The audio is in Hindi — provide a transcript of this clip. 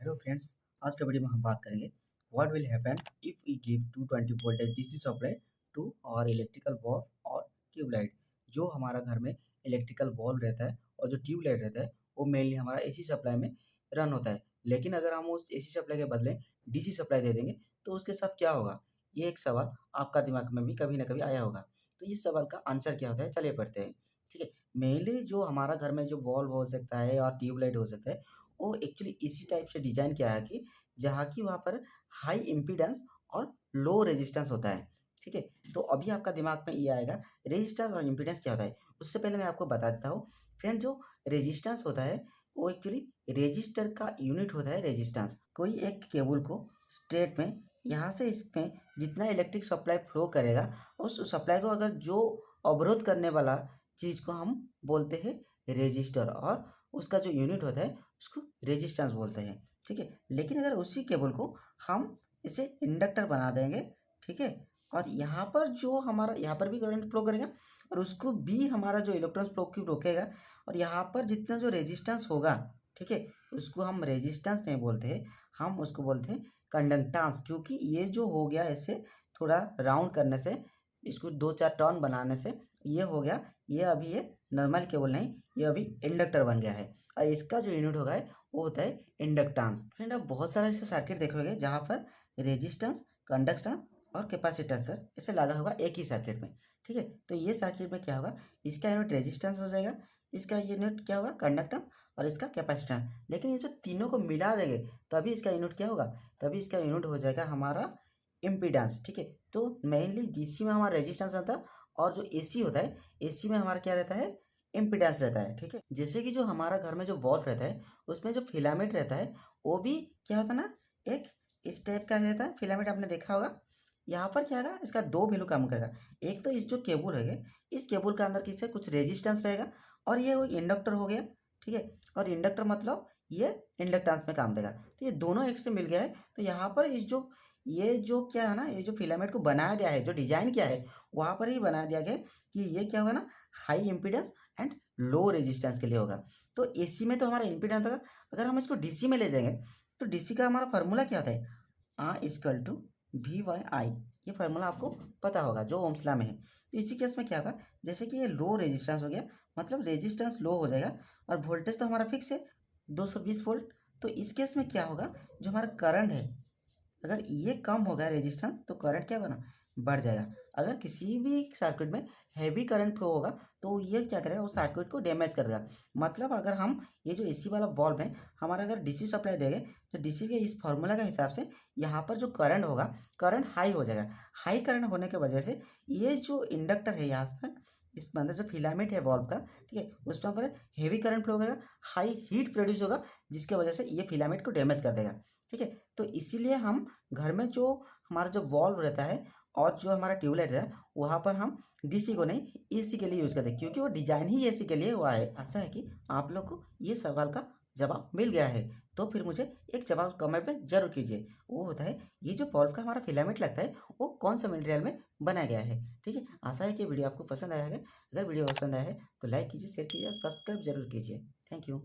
हेलो फ्रेंड्स, आज के वीडियो में हम बात करेंगे what will happen if we give 220 voltage DC supply to और इलेक्ट्रिकल बल्ब और ट्यूबलाइट। जो हमारा घर में इलेक्ट्रिकल बल्ब रहता है और जो ट्यूबलाइट रहता है वो मेनली हमारा एसी सप्लाई में रन होता है। लेकिन अगर हम उस एसी सप्लाई के बदले डीसी सप्लाई दे देंगे तो उसके साथ क्या होगा, ये एक सवाल आपका दिमाग में भी कभी ना कभी आया होगा। तो इस सवाल का आंसर क्या होता है, चलिए पढ़ते हैं। ठीक है, मेनली जो हमारा घर में जो बल्ब हो सकता है और ट्यूबलाइट हो सकता है वो एक्चुअली इसी टाइप से डिज़ाइन किया है कि जहाँ की वहाँ पर हाई इम्पीडेंस और लो रेजिस्टेंस होता है। ठीक है, तो अभी आपका दिमाग में ये आएगा रेजिस्टेंस और इम्पीडेंस क्या होता है। उससे पहले मैं आपको बता देता हूँ फ्रेंड, जो रेजिस्टेंस होता है वो एक्चुअली रेजिस्टर का यूनिट होता है। रेजिस्टेंस कोई एक केबल को स्ट्रेट में यहाँ से इसमें जितना इलेक्ट्रिक सप्लाई फ्लो करेगा उस सप्लाई को अगर जो अवरोध करने वाला चीज़ को हम बोलते हैं रेजिस्टर, और उसका जो यूनिट होता है उसको रेजिस्टेंस बोलते हैं। ठीक है, लेकिन अगर उसी केबल को हम इसे इंडक्टर बना देंगे, ठीक है, और यहाँ पर जो हमारा यहाँ पर भी करंट फ्लो करेगा और उसको भी हमारा जो इलेक्ट्रॉन फ्लो की रोकेगा, और यहाँ पर जितना जो रेजिस्टेंस होगा, ठीक है, उसको हम रेजिस्टेंस नहीं बोलते हैं, हम उसको बोलते हैं कंडक्टेंस। क्योंकि ये जो हो गया ऐसे थोड़ा राउंड करने से, इसको 2-4 टर्न बनाने से ये हो गया, ये अभी ये नॉर्मल केबल नहीं, ये अभी इंडक्टर बन गया है। और इसका जो यूनिट होगा वो होता है इंडक्टेंस। फ्रेंड, आप बहुत सारे ऐसे सर्किट देखोगे जहाँ पर रेजिस्टेंस, कंडक्टेंस और कैपेसिटेंस ऐसे लगा होगा एक ही सर्किट में। ठीक है, तो ये सर्किट में क्या होगा, इसका यूनिट रेजिस्टेंस हो जाएगा, इसका यूनिट क्या होगा कंडक्टेंस, और इसका कैपेसिटेंस। लेकिन ये जो तीनों को मिला देंगे तभी इसका यूनिट क्या होगा, तभी इसका यूनिट हो जाएगा हमारा इम्पीडेंस। ठीक है, तो मेनली डीसी में हमारा रेजिस्टेंस रहता है और जो एसी होता है, एसी में हमारा क्या रहता है, इम्पीडेंस रहता है। ठीक है, जैसे कि जो हमारा घर में जो वॉल्व रहता है उसमें जो फिलामेंट रहता है वो भी क्या होता है ना, एक इस टाइप का रहता है फिलामेंट, आपने देखा होगा। यहाँ पर क्या होगा, इसका दो वैल्यू काम करेगा। एक तो इस जो केबल है, इस केबल का अंदर किसी कुछ रेजिस्टेंस रहेगा, और ये वो इंडक्टर हो गया। ठीक है, और इंडक्टर मतलब ये इंडक्टेंस में काम देगा। तो ये दोनों एक से मिल गया है, तो यहाँ पर इस जो ये जो क्या है ना, ये जो फिलामेंट को बनाया गया है, जो डिजाइन किया है वहाँ पर ही बना दिया गया है कि ये क्या होगा ना, high impedance and low resistance के लिए होगा। तो एसी में तो हमारा इम्पीडेंस होगा, अगर हम इसको डीसी में ले जाएंगे तो डीसी का हमारा फार्मूला क्या होता है, R इक्वल टू V/I। ये फार्मूला आपको पता होगा जो ओम्स लॉ में है। तो इसी केस में क्या होगा, जैसे कि ये लो रेजिस्टेंस हो गया, मतलब रेजिस्टेंस लो हो जाएगा, और वोल्टेज तो हमारा फिक्स है 220 वोल्ट। तो इस केस में क्या होगा, जो हमारा करंट है, अगर ये कम हो गया रेजिस्टेंस तो करंट क्या होगा ना, बढ़ जाएगा। अगर किसी भी सर्किट में हैवी करंट फ्लो होगा तो ये क्या करेगा, उस सर्किट को डैमेज कर देगा। मतलब अगर हम ये जो एसी वाला वॉल्व है हमारा अगर डीसी सप्लाई देंगे तो डीसी के इस फॉर्मूला के हिसाब से यहाँ पर जो करंट होगा, करंट हाई हो जाएगा। हाई करंट होने की वजह से ये जो इंडक्टर है यहाँ पर, इसमें अंदर जो फिलामेंट है वॉल्व का, ठीक है, उसमें पर हेवी करंट फ्लो करेगा, हाई हीट प्रोड्यूस होगा, जिसके वजह से ये फिलामेंट को डैमेज कर देगा। ठीक है, तो इसीलिए हम घर में जो हमारा जो वॉल्व रहता है और जो हमारा ट्यूबलाइट है वहाँ पर हम डीसी को नहीं एसी के लिए यूज़ करते हैं, क्योंकि वो डिजाइन ही एसी के लिए हुआ है। ऐसा है कि आप लोग को ये सवाल का जवाब मिल गया है, तो फिर मुझे एक जवाब कमेंट में जरूर कीजिए। वो होता है ये जो बल्ब का हमारा फिलामेंट लगता है वो कौन सा मटेरियल में बनाया गया है। ठीक है, आशा है कि वीडियो आपको पसंद आया है। अगर वीडियो पसंद आया है तो लाइक कीजिए, शेयर कीजिए और सब्सक्राइब जरूर कीजिए। Thank you.